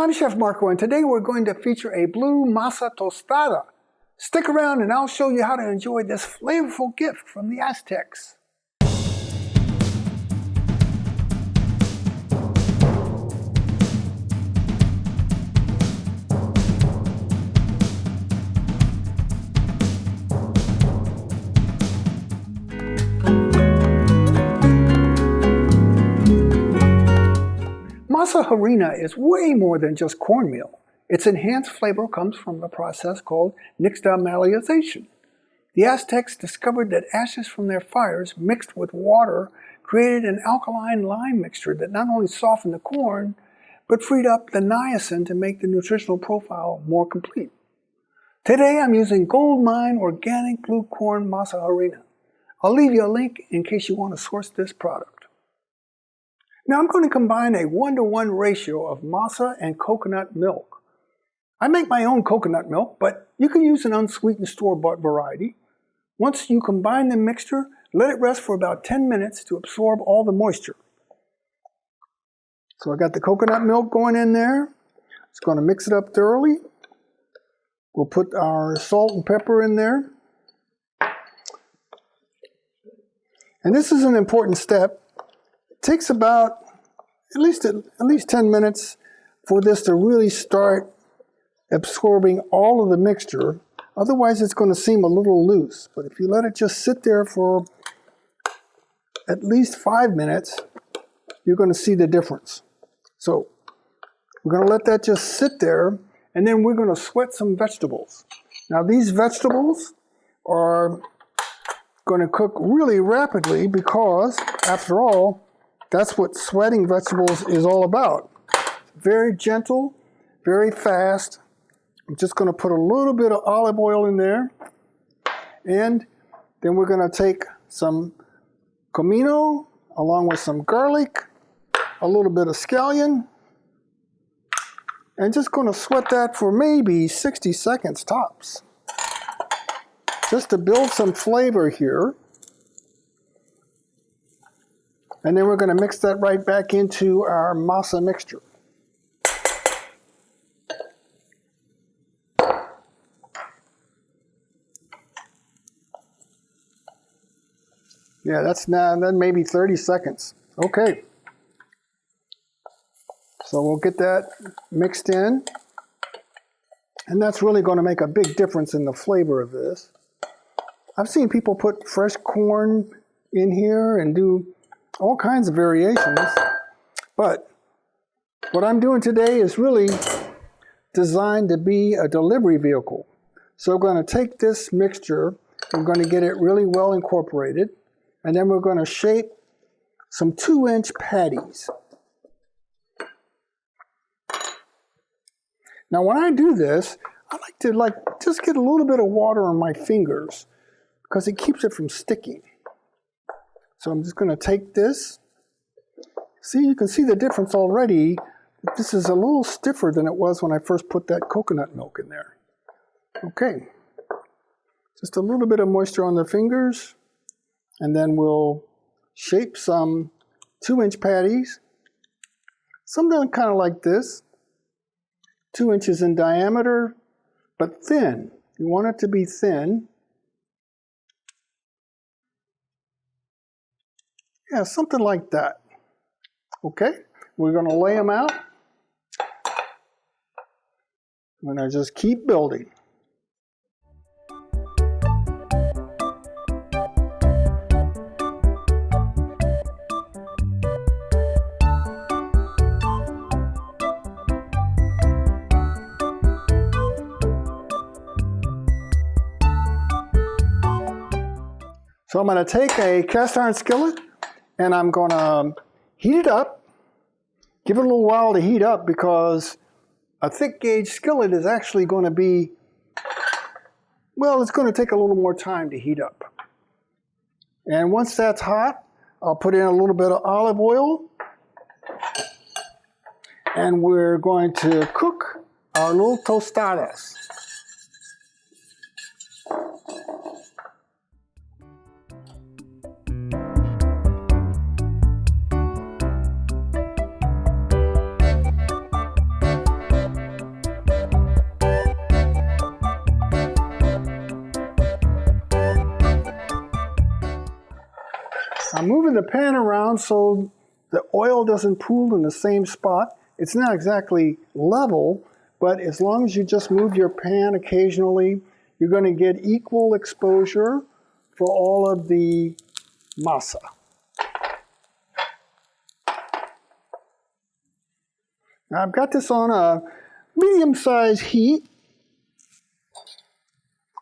I'm Chef Marko, and today we're going to feature a blue masa tostada. Stick around and I'll show you how to enjoy this flavorful gift from the Aztecs. Masa harina is way more than just cornmeal. Its enhanced flavor comes from the process called nixtamalization. The Aztecs discovered that ashes from their fires mixed with water created an alkaline lime mixture that not only softened the corn, but freed up the niacin to make the nutritional profile more complete. Today I'm using Gold Mine Organic Blue Corn Masa Harina. I'll leave you a link in case you want to source this product. Now I'm going to combine a 1-to-1 ratio of masa and coconut milk. I make my own coconut milk, but you can use an unsweetened store-bought variety. Once you combine the mixture, let it rest for about 10 minutes to absorb all the moisture. So I got the coconut milk going in there. It's going to mix it up thoroughly. We'll put our salt and pepper in there. And this is an important step. It takes about at least 10 minutes for this to really start absorbing all of the mixture. Otherwise it's going to seem a little loose. But if you let it just sit there for at least 5 minutes, you're going to see the difference. So we're going to let that just sit there, and then we're going to sweat some vegetables. Now these vegetables are going to cook really rapidly because, after all, that's what sweating vegetables is all about. Very gentle, very fast. I'm just going to put a little bit of olive oil in there. And then we're going to take some comino along with some garlic, a little bit of scallion, and just going to sweat that for maybe 60 seconds tops. Just to build some flavor here. And then we're going to mix that right back into our masa mixture. Yeah, that's now then maybe 30 seconds. Okay. So we'll get that mixed in. And that's really going to make a big difference in the flavor of this. I've seen people put fresh corn in here and do all kinds of variations, but what I'm doing today is really designed to be a delivery vehicle. So we're going to take this mixture, we're going to get it really well incorporated, and then we're going to shape some 2-inch patties. Now when I do this, I like to just get a little bit of water on my fingers because it keeps it from sticking. So I'm just going to take this. See, you can see the difference already. This is a little stiffer than it was when I first put that coconut milk in there. Okay. Just a little bit of moisture on the fingers. And then we'll shape some 2-inch patties. Something kind of like this. 2 inches in diameter, but thin. You want it to be thin. Yeah, something like that. Okay, we're going to lay them out. I'm going to just keep building. So I'm going to take a cast iron skillet and I'm going to heat it up. Give it a little while to heat up because a thick gauge skillet is actually going to be, well, it's going to take a little more time to heat up. And once that's hot, I'll put in a little bit of olive oil. And we're going to cook our little tostadas. I'm moving the pan around so the oil doesn't pool in the same spot. It's not exactly level, but as long as you just move your pan occasionally, you're going to get equal exposure for all of the masa. Now I've got this on a medium-sized heat.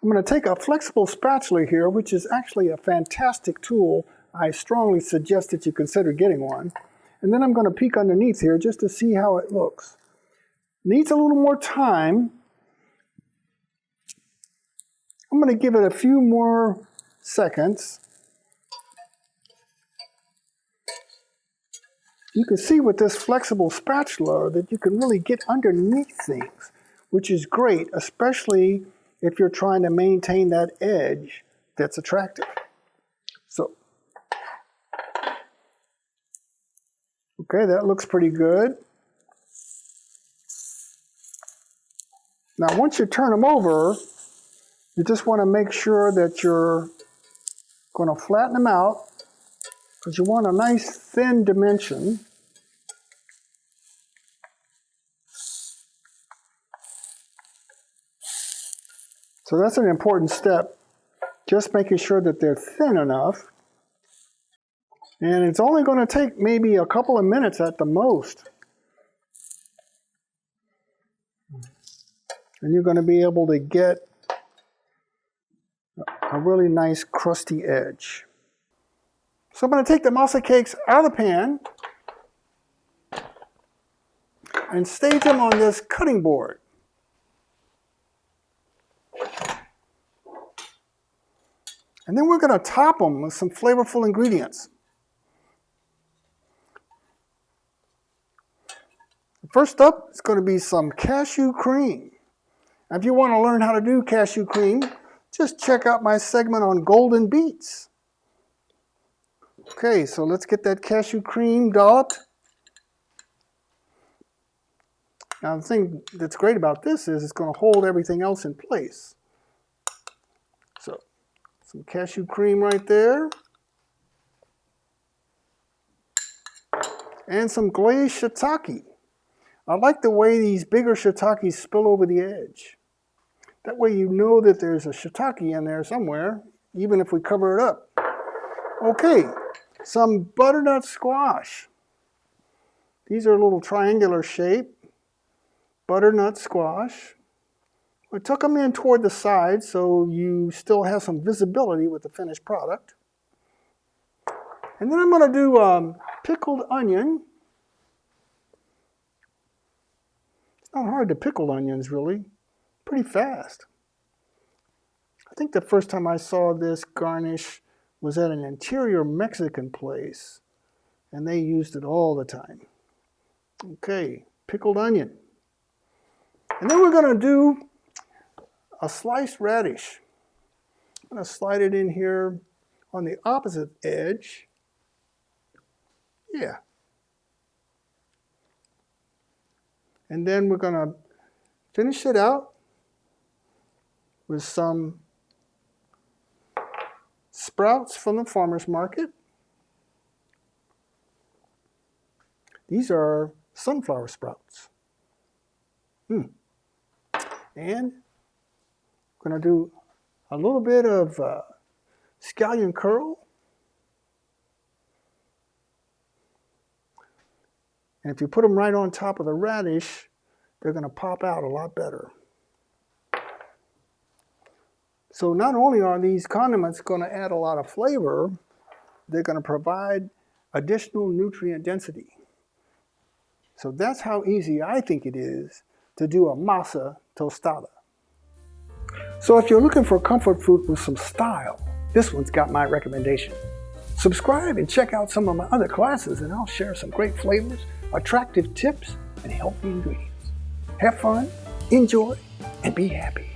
I'm going to take a flexible spatula here, which is actually a fantastic tool. I strongly suggest that you consider getting one. And then I'm going to peek underneath here just to see how it looks. Needs a little more time. I'm going to give it a few more seconds. You can see with this flexible spatula that you can really get underneath things, which is great, especially if you're trying to maintain that edge that's attractive. So, okay, that looks pretty good. Now, once you turn them over, you just want to make sure that you're going to flatten them out because you want a nice thin dimension. So that's an important step, just making sure that they're thin enough. And it's only going to take maybe a couple of minutes at the most. And you're going to be able to get a really nice crusty edge. So I'm going to take the masa cakes out of the pan and stage them on this cutting board. And then we're going to top them with some flavorful ingredients. First up is going to be some cashew cream. Now, if you want to learn how to do cashew cream, just check out my segment on golden beets. Okay, so let's get that cashew cream dolloped. Now, the thing that's great about this is it's going to hold everything else in place. So, some cashew cream right there. And some glazed shiitake. I like the way these bigger shiitakes spill over the edge. That way you know that there's a shiitake in there somewhere, even if we cover it up. Okay, some butternut squash. These are a little triangular shape. Butternut squash. I took them in toward the side so you still have some visibility with the finished product. And then I'm going to do pickled onion. It's not hard to pickle onions, really. Pretty fast. I think the first time I saw this garnish was at an interior Mexican place, and they used it all the time. Okay, pickled onion. And then we're going to do a sliced radish. I'm going to slide it in here on the opposite edge. Yeah. And then we're going to finish it out with some sprouts from the farmer's market. These are sunflower sprouts. And I'm going to do a little bit of scallion curl. And if you put them right on top of the radish, they're going to pop out a lot better. So not only are these condiments going to add a lot of flavor, they're going to provide additional nutrient density. So that's how easy I think it is to do a masa tostada. So if you're looking for comfort food with some style, this one's got my recommendation. Subscribe and check out some of my other classes, and I'll share some great flavors, attractive tips, and healthy ingredients. Have fun, enjoy, and be happy.